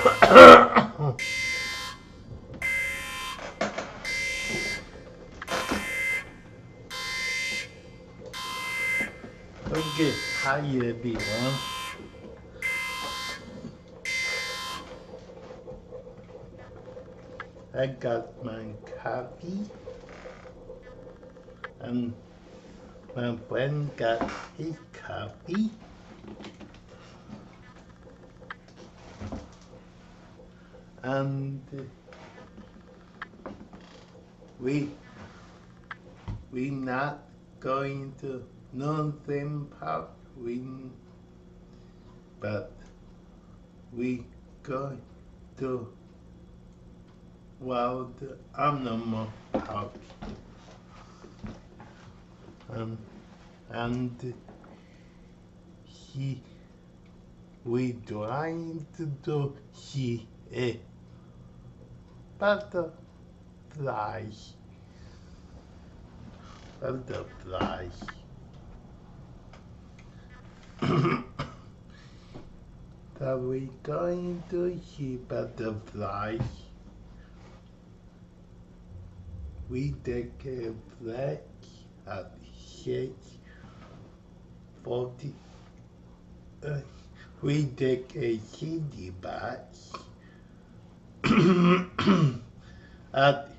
Okay, hi everyone. I got my coffee and my friend got his coffee and we not going to no theme park but we going to wild animal park and we trying to see a butterfly that we going to see butterflies. We take a break at 6:40. We take a city bus at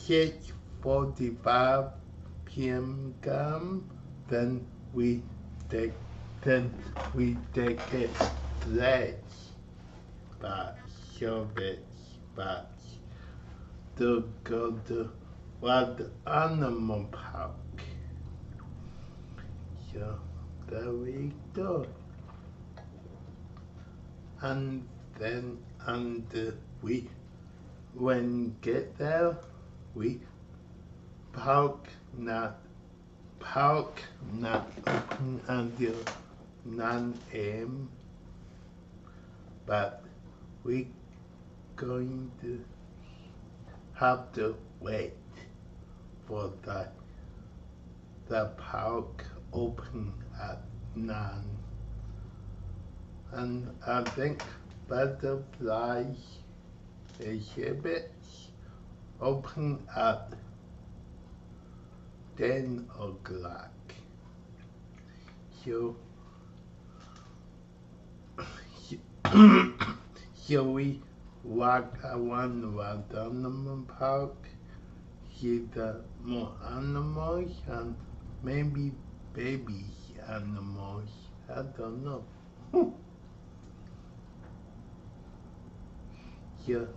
6:45 p.m. Then we take a break bus service bus to go to Wild Animal Park. So there we go. And then we when get there we park not open until 9 a.m. but we going to have to wait for the park open at 9. And I think butterfly exhibits open at 10 o'clock. So we walk around Wild Animal Park, see the more animals and maybe baby animals. I don't know. So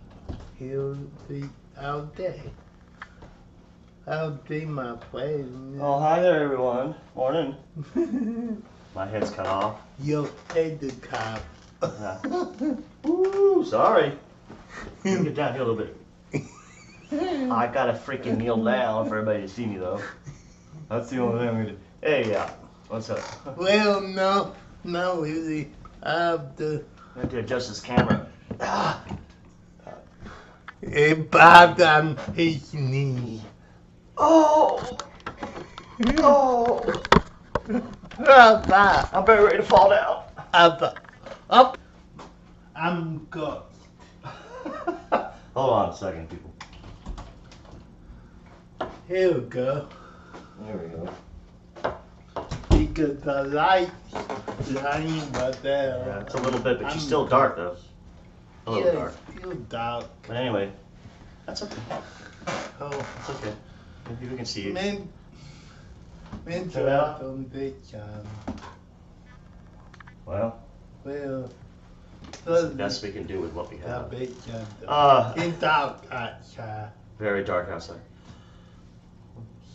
he'll be out there. I'll be my friend. Oh, hi there, everyone. Morning. My head's cut off. Your head is cut. Ooh, sorry. Let me get down here a little bit. I gotta freaking kneel down for everybody to see me, though. That's the only thing I'm gonna do. Hey, what's up? Well, no, really. I have to. I have to adjust this camera. A bad on his knee. Oh! Oh! Up. I'm very ready to fall down. Up. I'm good. Hold on a second, people. Here we go. There we go. Because the light lying right there. Yeah, it's a little bit, but she's still dark, though. A little dark. Still dark. But anyway, that's okay. Oh, It's okay. Maybe we can see you. Men Yeah. on the can. Well, Well, that's the best we can do with what we have. It's dark outside. Very dark outside.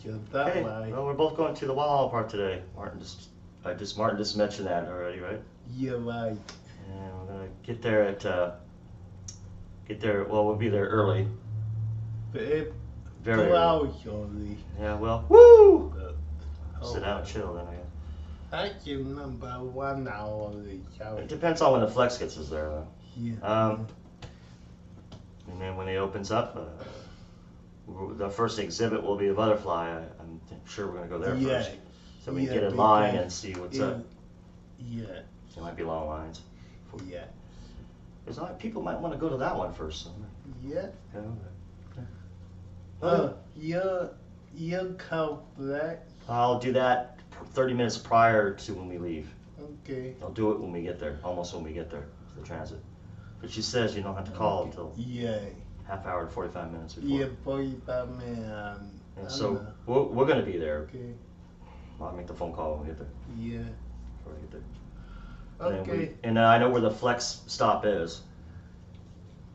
So that Hey, way. well, we're both going to the Walhalla Park today. Martin just mentioned that already, right? You're right. And we're gonna get there. Well, we'll be there early. Very 2 2 hours only. Yeah. Well, woo! But, Sit down and chill then, I guess. I can remember 1 hour only. It depends on when the Flex gets us there, though. Yeah. And then when it opens up, the first exhibit will be a butterfly. I'm sure we're gonna go there Yeah. first, so we can Yeah, get in line because and see what's up. Yeah. There might be long lines. Yeah. It's all right. People might want to go to that one first. Yeah. Yeah. You call black. I'll do that 30 minutes prior to when we leave. Okay. I'll do it when we get there, almost when we get there, to the transit. But she says you don't have to call until Yeah. half hour to 45 minutes before. Yeah, 45 minutes. And so we're going to be there. Okay. I'll make the phone call when we get there. Yeah. Before we get there. Okay. And I know where the flex stop is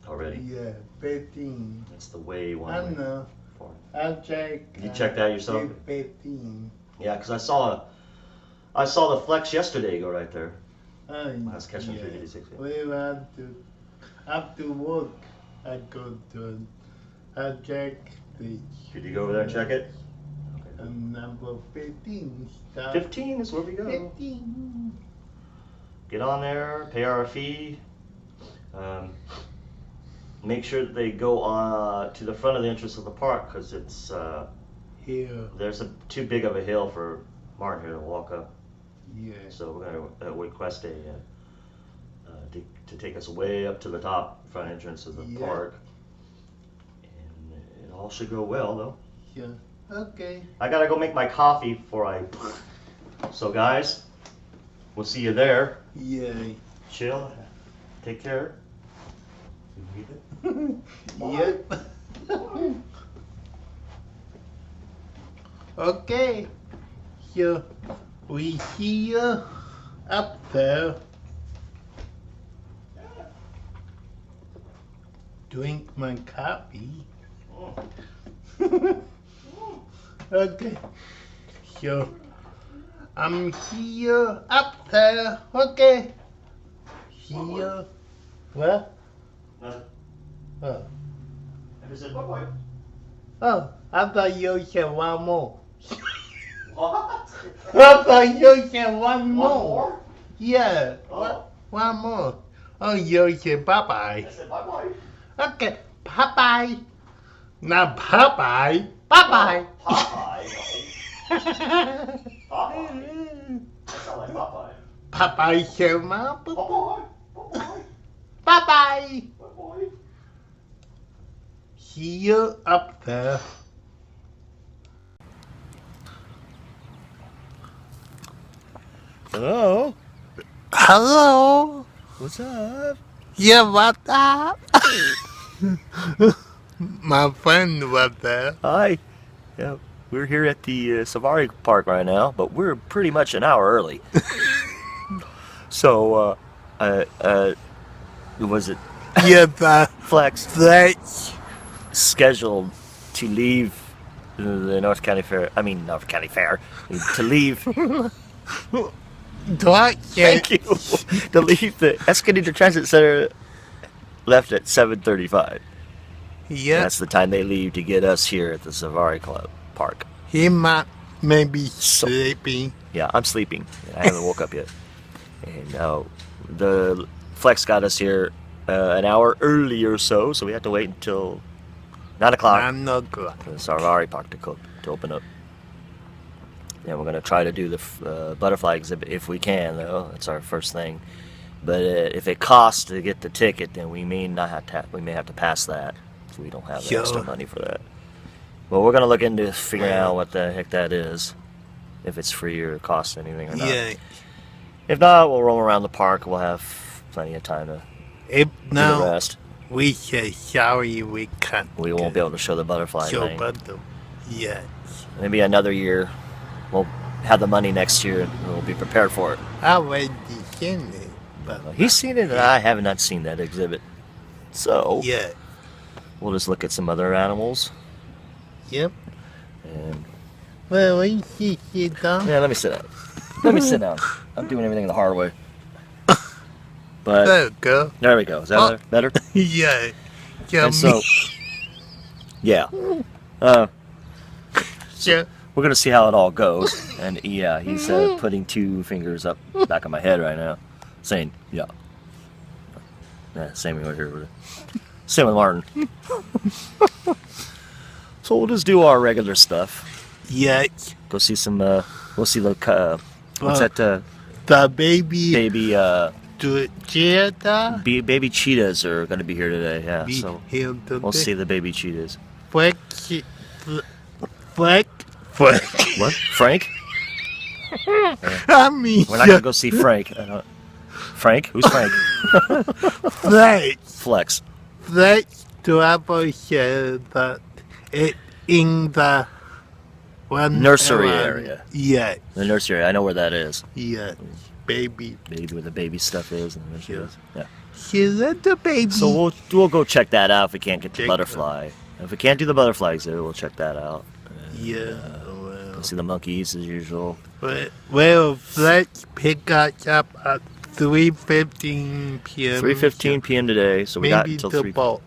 already. Yeah, 15. It's the way one I way. know. For I'll check. You check that yourself? 15. Yeah, because I saw the flex yesterday go right there. I was catching 356. Well, after work, I go to. I check the. Did you go over there and check it? Number 15. Stop. 15 is where we go. 15. Get on there, pay our fee. Make sure that they go to the front of the entrance of the park because it's Here. there's too big of a hill for Martin here to walk up. Yeah. So we're gonna request to take us way up to the top front entrance of the park, and it all should go well though. Yeah. Okay. I gotta go make my coffee before I. So guys, we'll see you there. Yeah. Chill. Take care. Yep. Okay. So we see you up there. Drink my coffee. Okay. So I'm here up there. Okay. Here. What? Nothing. Oh. I just said bye bye. Oh, I thought you said one more. What? I thought you said one One more. more? Yeah. Oh. One more. Oh, you said bye bye. I said bye bye. Okay. Bye bye. Not bye bye. Bye bye. Popeye. Popeye. That sounds like Popeye. Popeye said mom. Popeye. Popeye. Bye bye. Popeye. See you up there. Hello. Hello. What's up? Yeah, what up? My friend was there. Hi. Yeah, we're here at the Safari Park right now, but we're pretty much an hour early. So, was it Yeah, Flex Flex. scheduled to leave the North County Fair? I mean, North County Fair. To leave. Thank you. To leave the Escondido Transit Center left at 7:35. Yeah. That's the time they leave to get us here at the Safari Club Park. He might maybe sleeping. Yeah, I'm sleeping. I haven't woke up yet. And the Flex got us here an hour early or so we had to wait until 9 o'clock I'm not good. for the Safari Park to open up. Yeah, we're gonna try to do the butterfly exhibit if we can, though. That's our first thing. But if it costs to get the ticket, then we may not have to. We may have to pass that. So we don't have the extra money for that. But we're gonna look into figuring out what the heck that is, if it's free or costs anything or not. Yeah. If not, we'll roam around the park. We'll have plenty of time to If do the now rest. we say sorry, we can't. We won't be able to show the butterfly show thing. bundle. Yeah. Maybe another year. We'll have the money next year and we'll be prepared for it. I already seen it, but He's seen it and I have not seen that exhibit. So yeah. we'll just look at some other animals. Yep. And Well, we see you down. yeah, let me sit down. Let me sit down. I'm doing everything the hard way. But There you go. there we go. Is that better? Yeah. And so, yeah. Sure. We're gonna see how it all goes. And yeah, he's putting two fingers up back of my head right now, saying yeah. Yeah, same over here. Same with Martin. So we'll just do our regular stuff. Yeah. Go see some. We'll see the what's that? The baby. Baby cheetah. Baby cheetahs are going to be here today. Yeah, Be so here we'll today. see the baby cheetahs. Frank. What? Frank? I mean, We're not going to go see Frank. Frank? Who's Frank? Flex. Flex. Trouble said that it in the one Nursery area. Yeah. The nursery area. I know where that is. Yeah. Baby. Maybe where the baby stuff is. And the nursery Yeah. is. Yeah. She's a the baby. So we'll go check that out if we can't get the Check butterfly. If we can't do the butterfly exhibit, we'll check that out. Yeah. Go see the monkeys as usual. Well, Flex pick us up at 3:15 p.m. 3:15 p.m. today, so we got Maybe until the 3. both.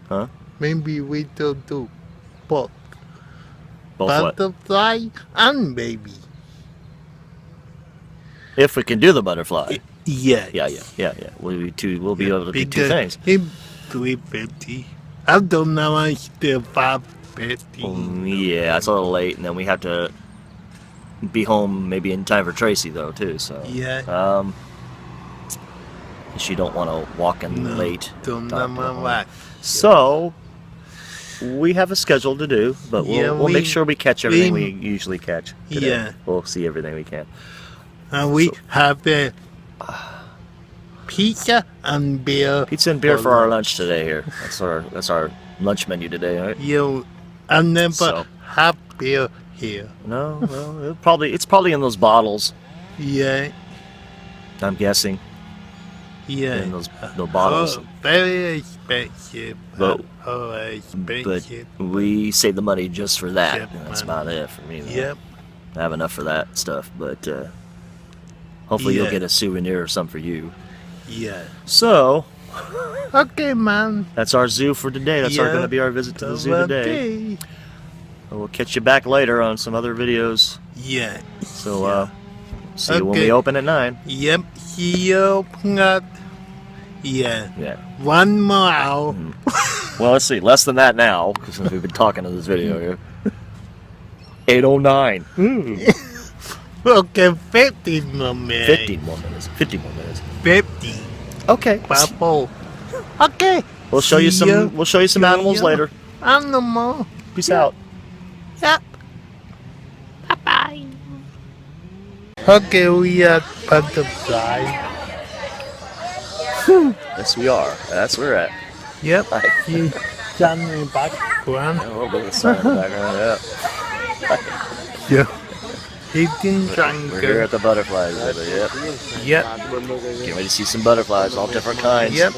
Huh? Maybe we don't do both. Both what? Butterfly and baby. If we can do the butterfly. Yeah. Yeah. We'll be able to do two things. 3:50. I don't know. I'm still 5:50. Yeah, it's a little late, and then we have to be home maybe in time for Tracy though too. So Yeah. she don't want to walk in late. Don't talk know to my her. wife. So we have a schedule to do, but we'll make sure we catch everything we usually catch today. Yeah. We'll see everything we can. And we have pizza and beer. Pizza and beer for our lunch today here. That's our lunch menu today, right? You, I never So. have beer here. No, it's probably in those bottles. Yeah. I'm guessing Yeah. in those bottles. Oh, very expensive. But- expensive. But we save the money just for that. Yep, And that's money. about it for me. Though. Yep. I have enough for that stuff, but hopefully you'll Yeah. get a souvenir or something for you. Yeah. So Okay, man. that's our zoo for today. That's Yeah. going to be our visit to the zoo today. Okay. We'll catch you back later on some other videos. Yeah. So see you when Okay. we open at 9. Yep. See you. Not. Yeah. Yeah. 1 more hour. Well, let's see. Less than that now, because we've been talking to this video here. 8:09. Okay, 15 more minutes. 15 more minutes. 50 more minutes. 50. Okay. Purple. Okay. We'll show you See ya. some. We'll show you some See animals ya. later. Animal. Peace out. Yep. Bye-bye. Okay, we are butterfly. Yes, we are. That's where we're at. Yep. You sun in the background. A little bit of sun in the background. Yeah. Yeah. Eating We're here at the butterfly exhibit. Yep. Yep. Can't wait to see some butterflies, all different kinds. Yep.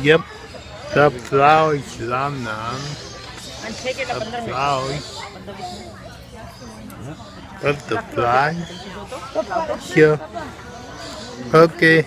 Yep. The flowers are on. The flowers. Butterfly. Here. Okay.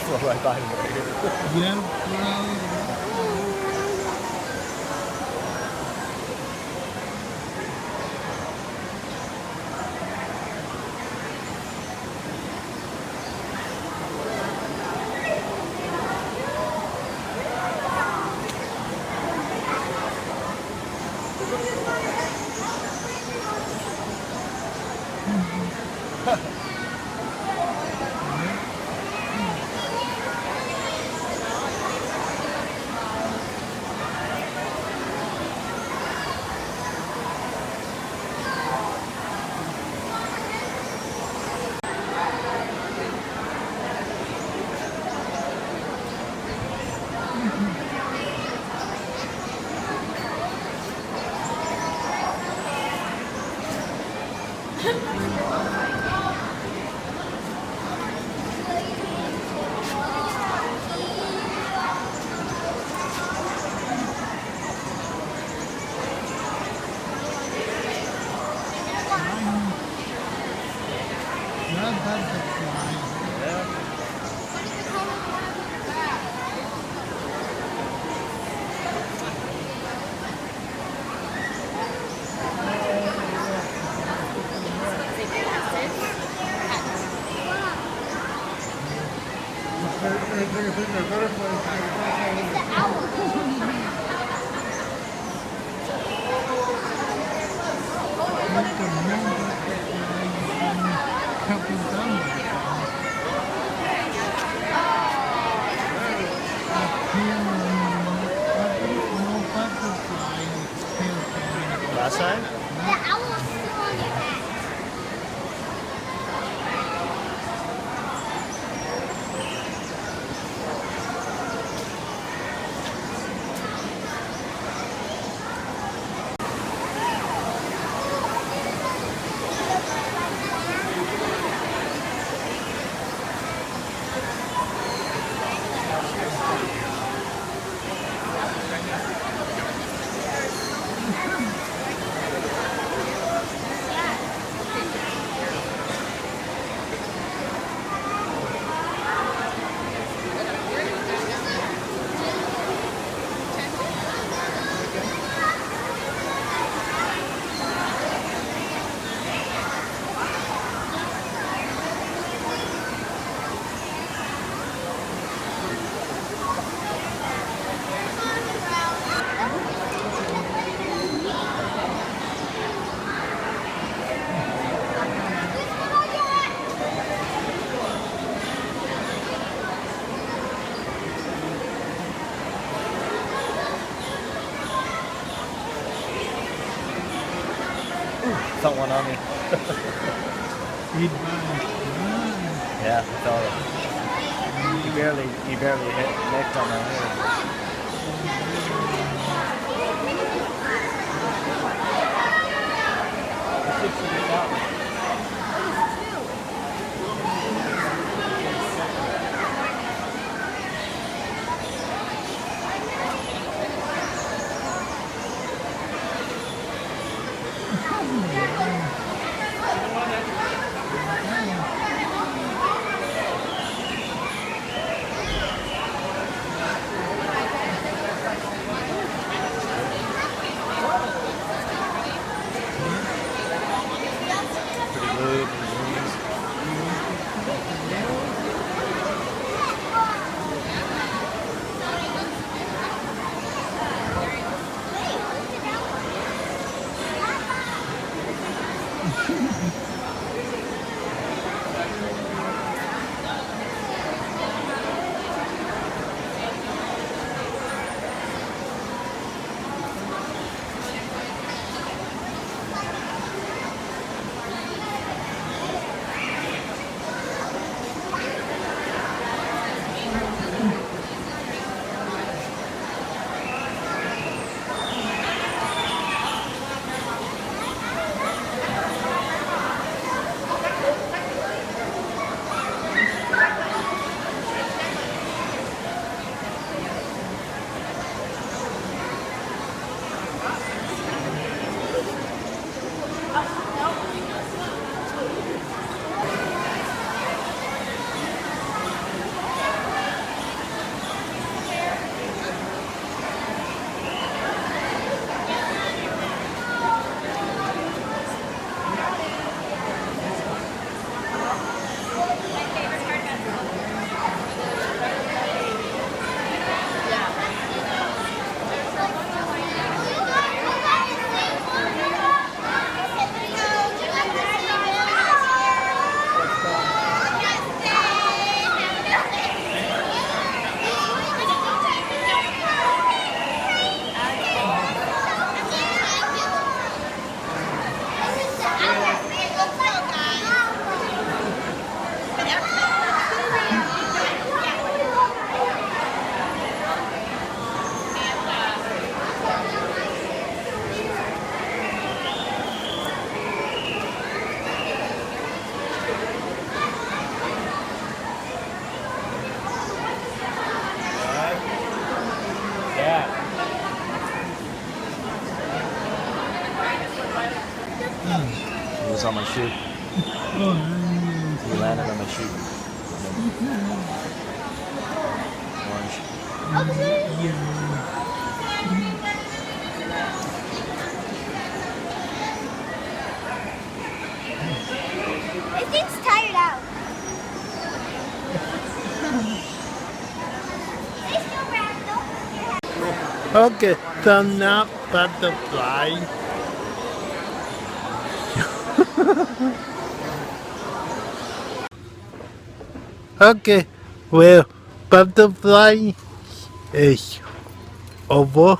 Flow right by me right here. Yeah. Not butterfly. Last time? The owl's still on your back. Felt one on me. Yeah, I felt it. You barely hit nicked on my head. was on my shoe. You landed on my shoe. Orange. This thing's tired out. They still grab, don't Okay, so now butterfly. Okay, well, butterfly is over.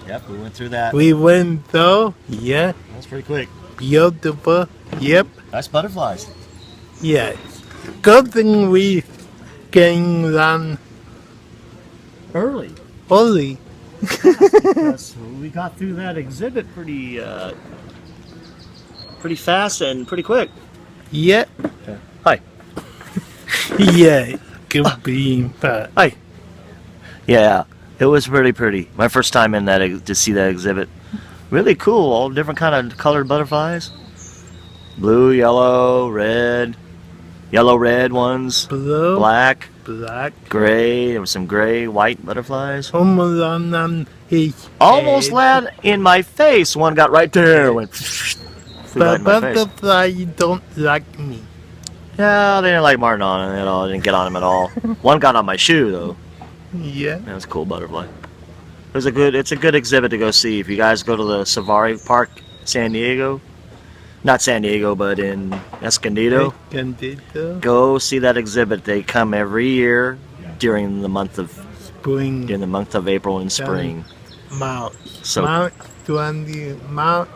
Yep, we went through that. We went though, yeah, That's pretty quick. beautiful, yep, Nice butterflies. yes. Good thing we can run Early. early. Because we got through that exhibit pretty fast and pretty quick. Yeah, Hi. yeah, good being fun. Hi. Yeah, it was really pretty. My first time in that to see that exhibit. Really cool. All different kind of colored butterflies. Blue, yellow, red. Yellow, red ones. Blue, Black, black, gray. There was some gray, white butterflies. almost on his Almost head. landed in my face. One got right there. Went. Flew right But in my face. butterfly don't like me. Yeah, they didn't like Martin on it at all. They didn't get on him at all. One got on my shoe though. Yeah, That was a cool butterfly. It's a good exhibit to go see. If you guys go to the Safari Park, San Diego, not San Diego, but in Escondido, Candido, go see that exhibit. They come every year during the month of spring, April and spring. March, So March 20, March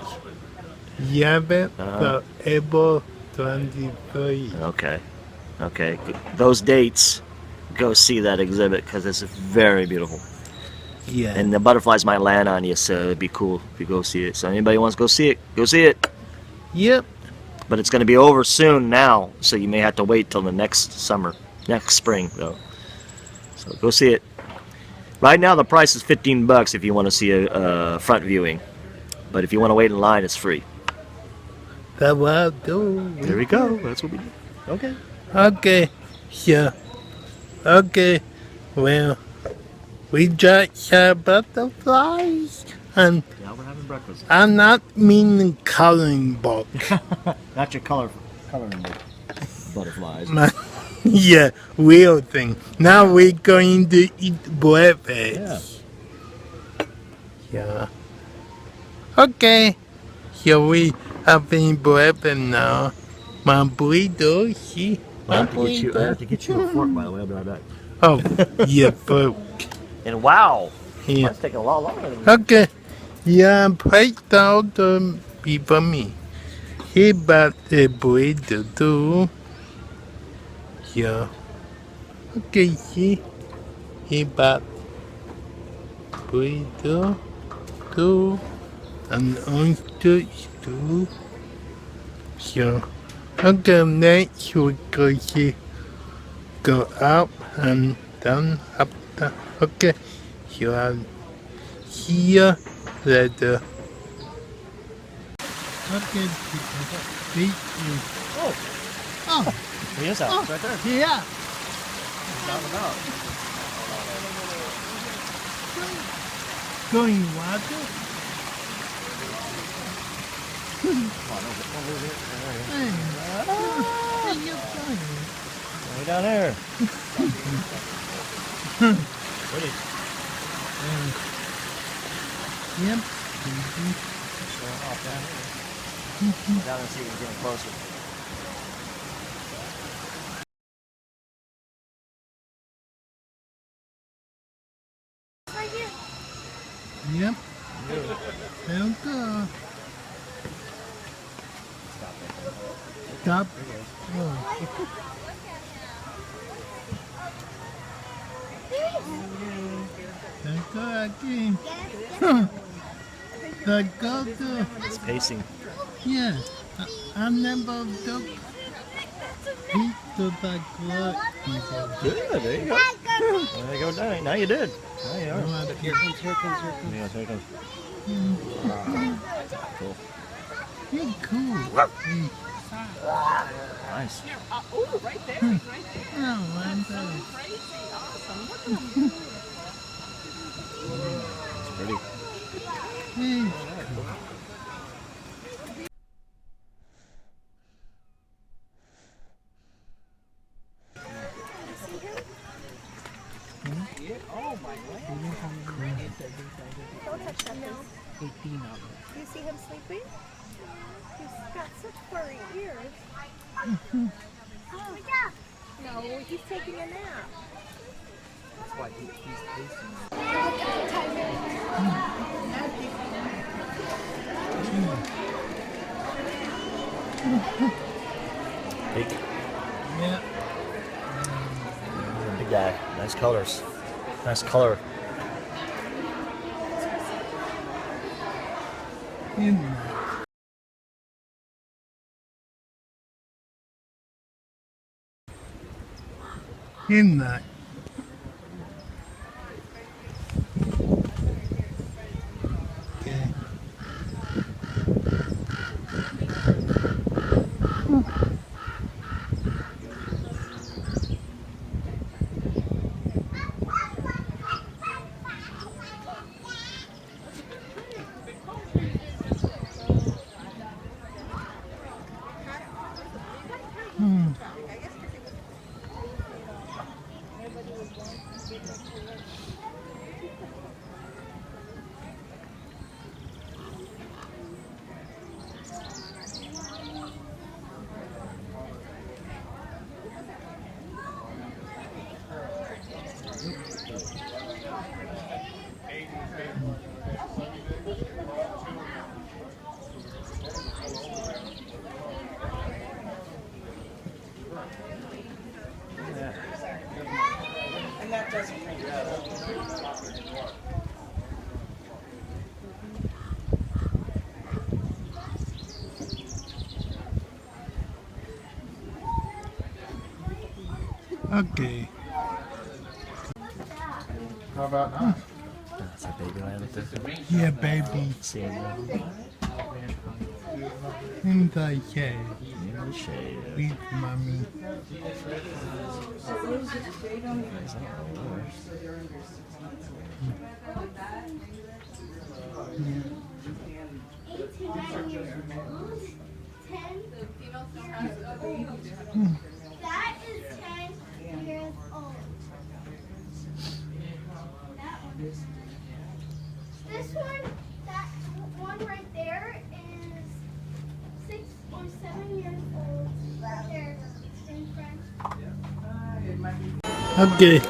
11th to April 23. okay, those dates. Go see that exhibit because it's very beautiful. Yeah, And the butterflies might land on you, so it'd be cool if you go see it. So anybody wants to go see it, go see it. yep, But it's going to be over soon now, so you may have to wait till the next spring though. So go see it. Right now the price is $15 if you want to see a front viewing, but if you want to wait in line, it's free. that will do. There we go. That's what we do. Okay. Okay, yeah, okay, well, we just had butterflies, and Now we're having breakfast. I'm not meaning coloring book. Not your coloring butterflies. Yeah, real thing. Now we're going to eat breakfast. Yeah. Okay. Here we having breakfast now. My burrito, see? I have to get you a fork, by the way. I'll be right back. Oh, yeah, fork. And wow, Yeah. that's taking a lot longer than Okay. Yeah, place down the before me. He bought the burrito too. Yeah. Okay, see? He bought burrito too. And oysters too. Yeah. Okay, next we go up and down, up, down. Okay. You are here, later. Okay, thank you. Oh, Oh, here's that. It's right there. yeah. Down and out. Going water? Hey, where you going? Way down there. Ready? Yep. Off down here. Down and see if we're getting closer. right here. Yep. There go. Stop. Oh. There go again. There go to. It's pacing. Yeah. I'm never took feet to the clock before. Good. There you go. There you go. Now you did. Now you are. Here comes. Yeah, here it comes. Cool. Hey, cool. Nice. Oh, right there, right there. Oh, I'm So sorry. crazy, awesome. Look at them. It's pretty. Hey, Oh my God. Don't touch that. No. 18 of them. Do you see him sleeping? He's got such furry ears. Oh, no, he's taking a nap. That's why he's tasting. Big, yeah. big guy. Nice colors. Nice color. In that. Okay. Okay. How about now? That's a baby lamb up there. Yeah, baby. Seeing them In the shade. in the shade. With mommy. That is 10 years old. That one. This one, that one right there is 6 or 7 years old. They're in French. Okay.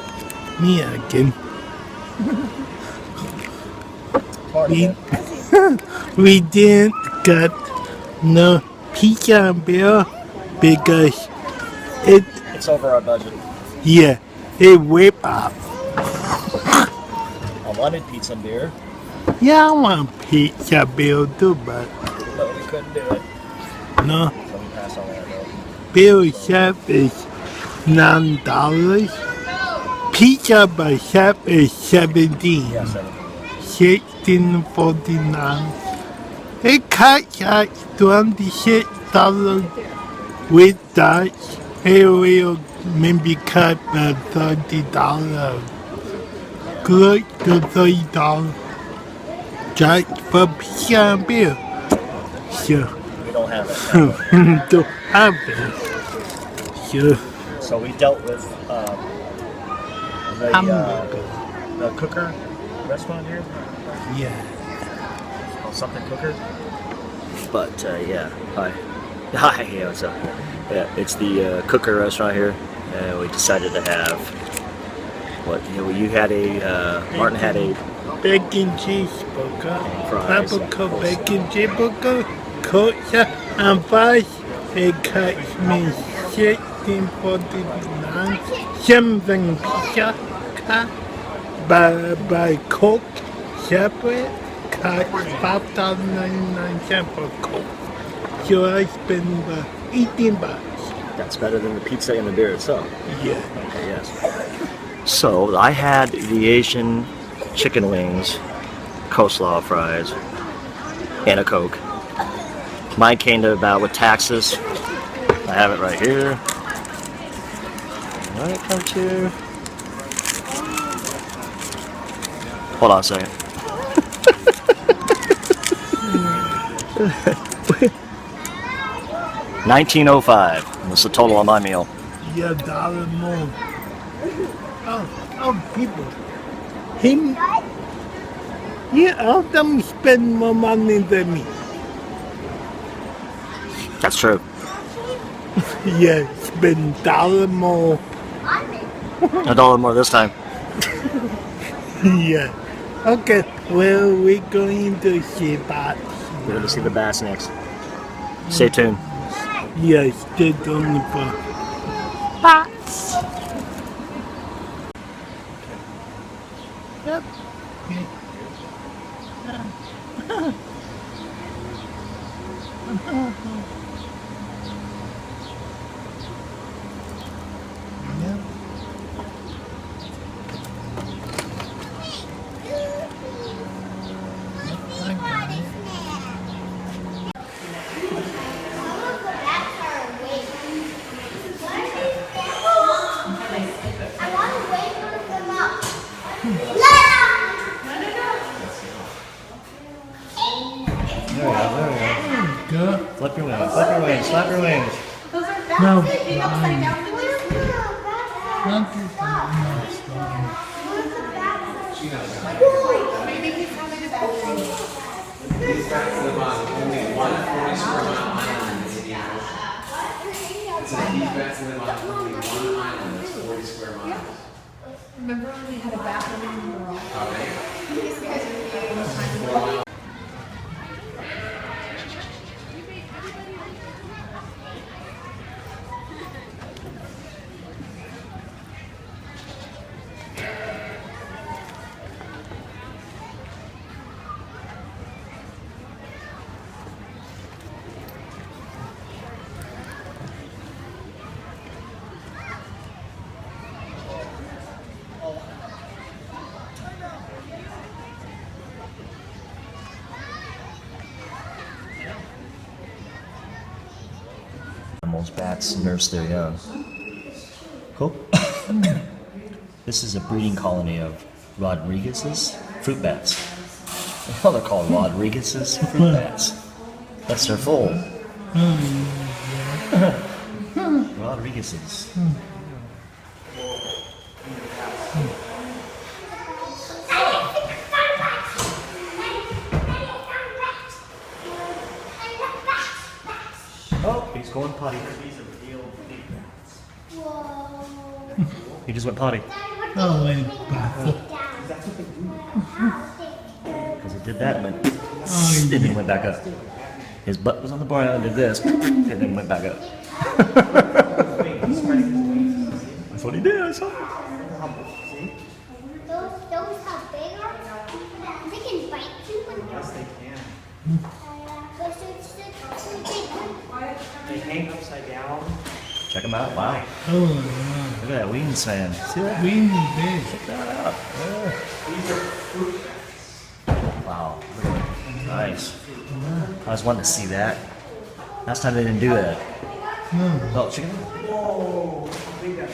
Me again. We didn't get no pizza bill because it, It's over our budget. yeah, it whipped up. I wanted pizza and beer, Yeah, I want pizza bill too, but but we couldn't do it. no. So we passed on that though. Bill chef is $9. Pizza by chef is 17. Yeah, 7. 16.49. It cuts out $26 with that. It will maybe cut $30. Good to $30. Just for pizza and beer. Sure. We don't have it. To have it. Sure. So we dealt with Hamburger. the cooker restaurant here. Yeah. Oh, something cooker. But yeah, hi. Hi, yeah, what's up? Yeah, it's the cooker restaurant here, and we decided to have what you had a Martin had a Bacon cheeseburger, Fries. barbecue bacon cheeseburger, culture and fries. It cost me $16.49. Something pizza cut by Coke separate cost $5.99 for Coke. So I spent about $18. that's better than the pizza and the beer itself. Yeah. Okay, yes. So I had the Asian chicken wings, coleslaw fries, and a Coke. Mine came to about with taxes. I have it right here. What did it come to? Hold on a second. 1905. That's the total on my meal. Yeah, dollar more. Oh, people. Him. Yeah, all them spend more money than me. That's true. Yeah, spend dollar more. $1 more this time. Yeah. Okay, well, we're going to see about. We're going to see the bass next. Stay tuned. Yeah, stay tuned for. Yep. I want to wake them up. Good. Flip your wings, flip your wings, flap your wings. No, These bats live on only 140 square mile island in Indian Ocean. It says these bats live on only one island that's 40 square miles. Remember when we had a bathroom in the world? Okay. These guys are Animals, bats nurse their young. Cool. This is a breeding colony of Rodriguez's fruit bats. Oh, they're called Rodriguez's fruit bats. That's their full. Rodriguez's. Oh, he's going potty. He just went potty. oh, wait, Papa. Because he did that and went, Oh, and then went back up. His butt was on the bar and did this, and then went back up. That's what he did, I saw. Those are bigger. They can bite you. Yes, they can. They hang upside down. Check him out. Wow. Oh, wow. Look at that wingspan. See that? Windy big. Check that out. These are fruit bats. Wow. Look at that. Nice. I was wanting to see that. Last time they didn't do that. Oh, check it out. Whoa! Big guy.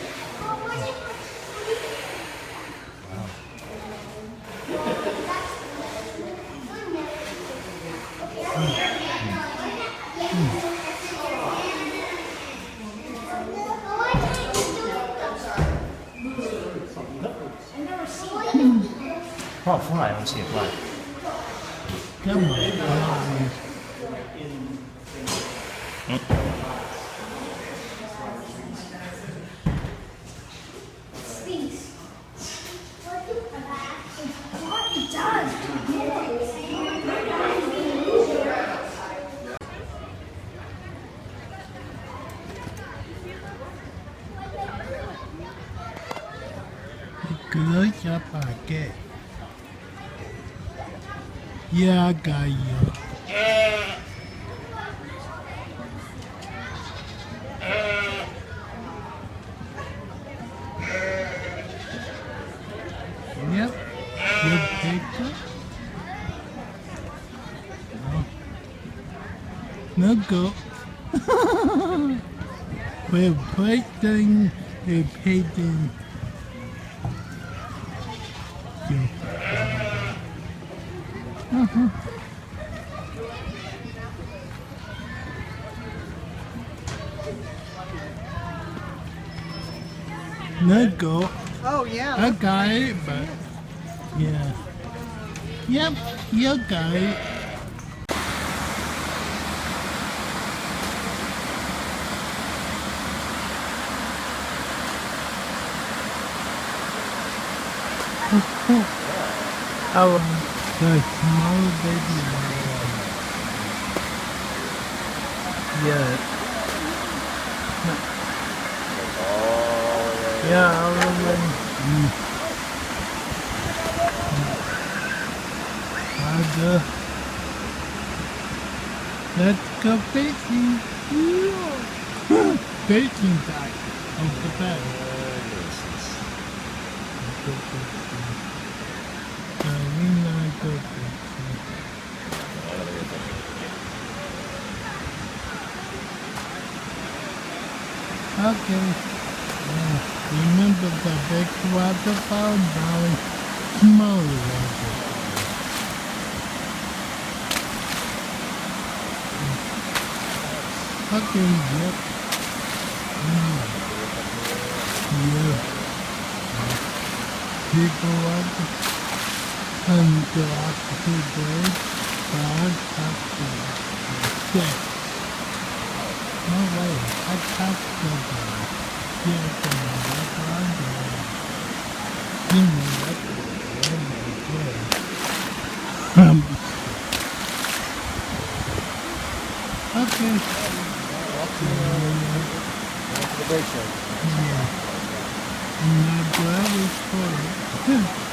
Oh, fly. I want to see a fly. Come on. Good job, okay. Yeah, I got you. Yep. Good picture. go. We're putting a pigeon. Let go. Oh, yeah. I got it, but yeah. Yep, you got it. Our the small baby one. Yeah. Yeah, I remember. Let's go fishing. Fishing time of the bed. We not go fishing. Okay. Remember the big waterfall? Now small waterfall. Okay, yep. Yeah. People want to come to us today, but have to check. No way, I have to go. Yeah, okay. Compilation. Yeah. And my brother's for it.